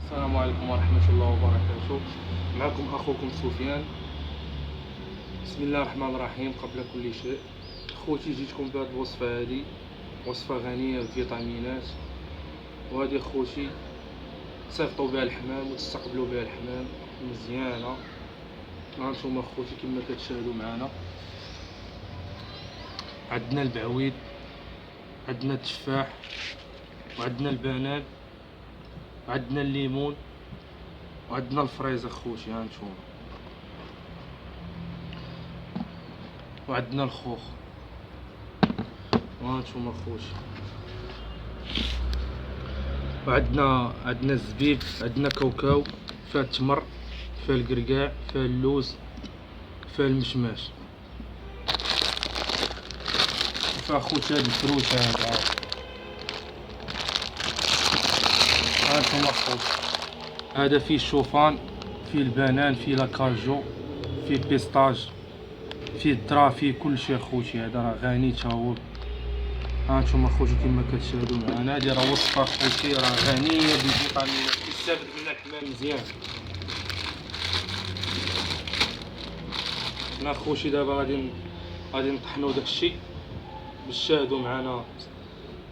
السلام عليكم ورحمة الله وبركاته. معكم أخوكم سفيان. بسم الله الرحمن الرحيم. قبل كل شيء خوتي جيتكم بهذه الوصفة، هذه وصفة غنية بالفيتامينات، وهذه خوتي تصيفطوا بها الحمام وتستقبلوا بها الحمام مزيانة. هانتوما خوتي كما كتشاهدوا معنا، عندنا البعويد، عندنا التفاح، وعندنا البنان، وعندنا الليمون، وعندنا الفريز اخوتي هانتوما، وعندنا الخوخ، وهانتوما خوتي، وعندنا الزبيب، عندنا كاوكاو، فيها التمر، فيها القرقاع، فيها اللوز، فيها المشماش، فيها خوتي هاد الفروت هذا. هانتوما خوتي، هذا فيه الشوفان، فيه البنان، فيه لاكاجو، فيه بيستاج، فيه الذرة، فيه كلشي خوتي. هذا راه غني تا هو. هانتوما خوتي كما كتشاهدوا معنا، هادي راه وصفة خوتي راه غنية بالفيتامينات، كيستافد منها الحمام مزيان. حنا خوتي دابا غادي نطحنو داكشي باش تشاهدوا معنا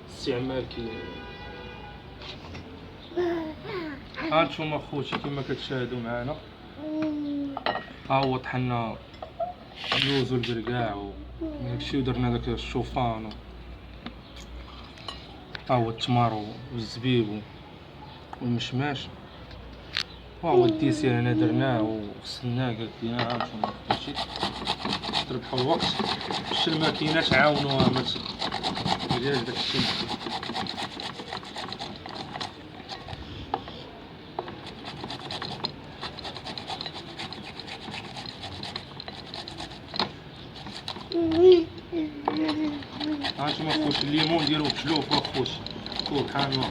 استعمال كي. هانتوما خوتي كما كتشاهدوا معنا، ها هو طحنا اللوز والقرقاع وداكشي، ودرنا داك الشوفان، ها هو التمر والزبيب والمشماش، ها هو الديسير هنا درناه وغسلناه قادينا. هانتوما خوتي تربحوا الوقت باش الماكينات عاونوها ما تديرش داكشي. هانتوما خوتي الليمون ديروه بشلوف اخوتي، سبحان الله.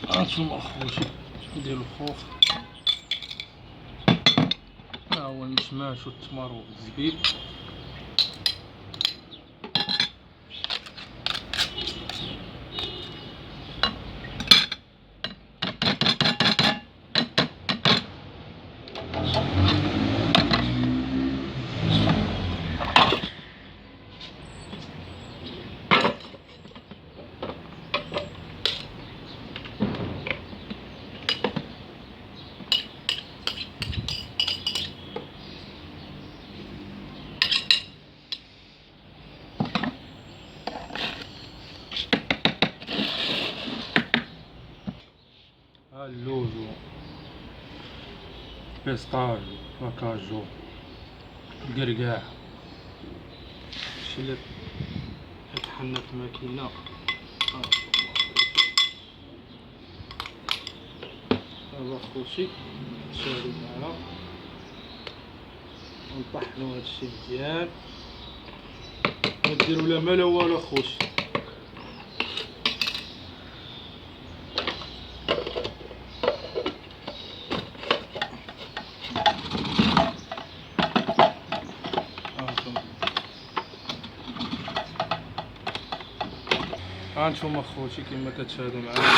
هانتوما خوتي نديرو الخوخ، ها هو المشماش والتمر والزبيب، ها اللوز بيستاج لاكاجو القرقاع، هادشي اللي طحنا في الماكينة. هذا خوتي تشاهدوا معنا، نطحنوا هادشي مزيان، مديروا لا ما لا والو خوتي. هانتوما خوتي كما كتشاهدوا معنا.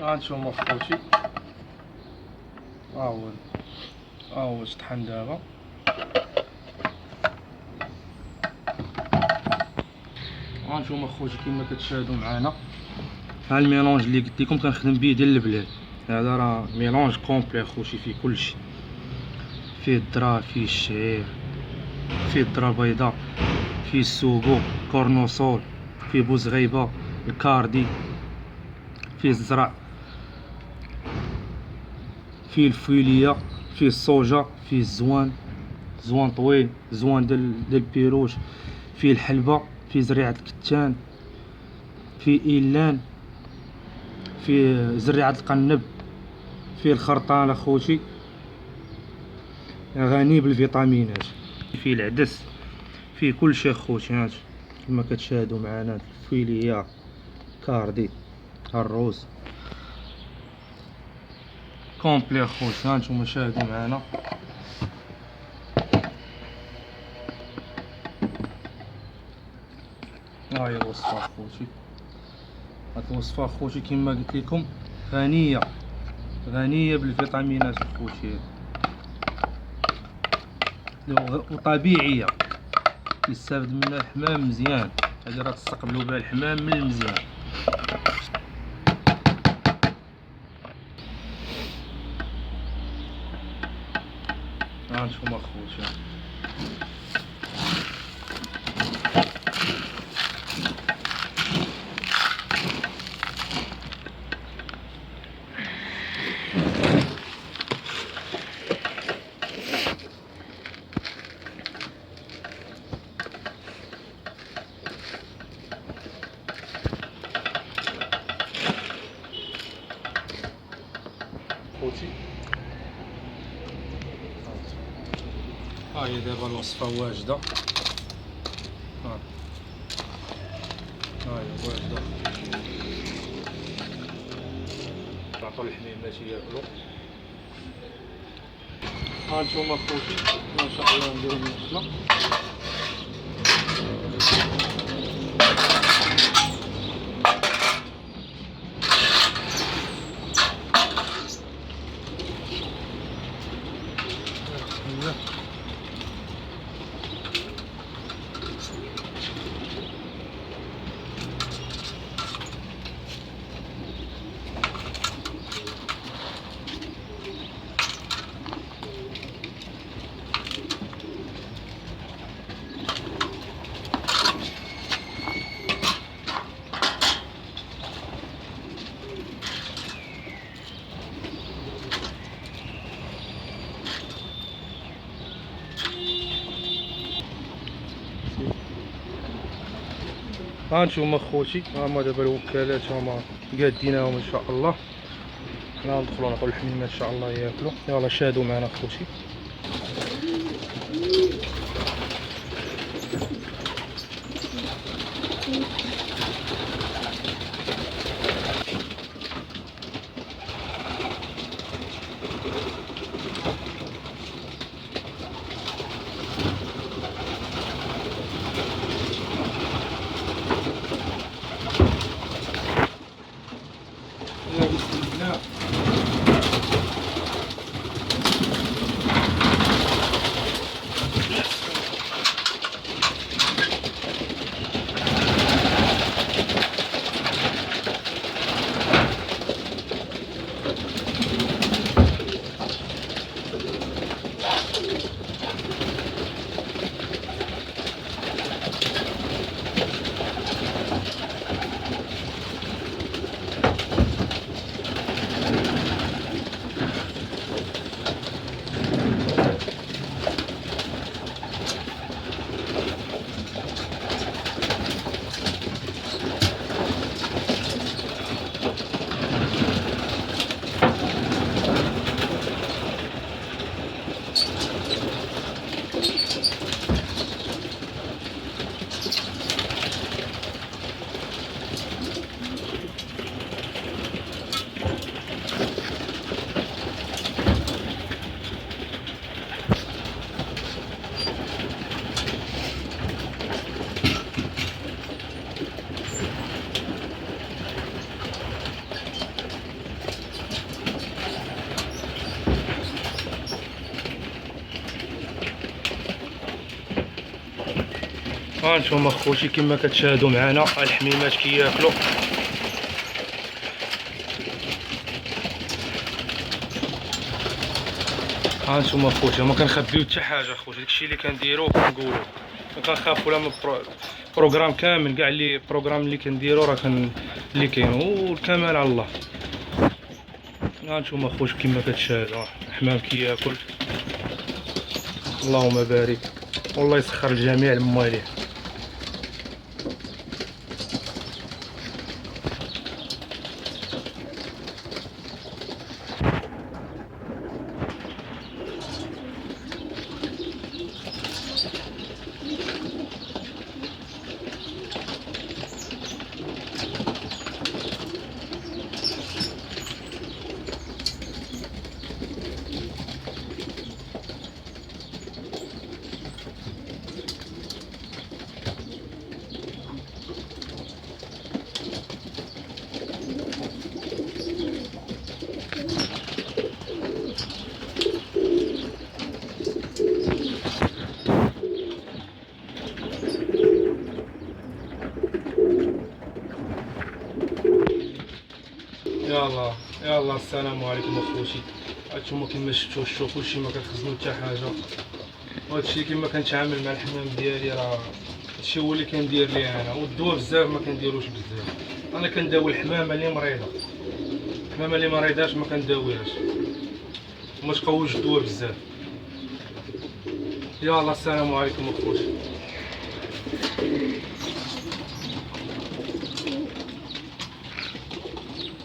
هانتوما خوتي ها هو شطحن دابا. هانتوما خوتي كما كتشاهدوا معنا، ها الميلونج اللي قلت لكم كنخدم به ديال البلاد. هذا راه ميلونج كومبلي خوتي، فيه كلشي، فيه الذرة، فيه الشعير، فيه الذرة البيضاء، فيه السوغو، كورنوسول، فيه بوزغيبة، الكاردي، فيه الزرع، فيه الفويلية، فيه الصوجا، فيه الزوان طويل، زوان ديال البيروج، فيه الحلبة، فيه زريعة الكتان، فيه إيلان، فيه زريعة القنب، فيه الخرطان اخوتي، غني بالفيتامينات، فيه العدس، فيه كلشي اخوتي. هانت كما كتشاهدوا معنا الفويلية، كاردي، الروز كومبلي اخوتي. هانتوما شاهدوا معنا. ها هي الوصفة اخوتي. هاد الوصفة اخوتي كما قلت لكم غنية بالفيتامينات اخوتي، وطبيعية، يستافد منها الحمام مزيان. هادي راه تستقبلوا بها الحمام من المزيان. هانتوما خوتي ها هي دابا الوصفة واجدة. ها هي واجدة، نعطو الحميمات ياكلو. هانتوما خوتي ما شاء الله نديرو الماكلة. هانتوما خوتي هما دابا الوكالات هما قاديناهم ان شاء الله. حنا ندخلو نعطيو الحميمات ان شاء الله ياكلو. يلا شاهدوا معنا خوتي. ها نتوما خوتي كما كتشاهدوا معنا الحميمات كياكلوا. ها نتوما خوتي ما كنخبيو حتى حاجه خوتي، داكشي اللي كنديرو كنقولو، ما كنخافوا لا من بروغرام كامل، كاع اللي بروغرام اللي كنديرو راه اللي كاين، والكمال على الله. ها نتوما خوتي كما كتشاهدوا الحمام كياكل. اللهم بارك، والله يسخر الجميع المواليه. يلا يلا السلام عليكم اخوتي. هانتوما كما شفتوا كلشي ما كنخزنو حتى حاجه، وهادشي كما كنتعامل مع الحمام ديالي راه هادشي هو اللي كندير ليه انا. والدواء بزاف ما كنديروش بزاف، انا كنداوي الحمامه اللي مريضه، الحمامه اللي مريضاش ما كنداويهاش، وما تقويش الدواء بزاف. يلا السلام عليكم اخوتي.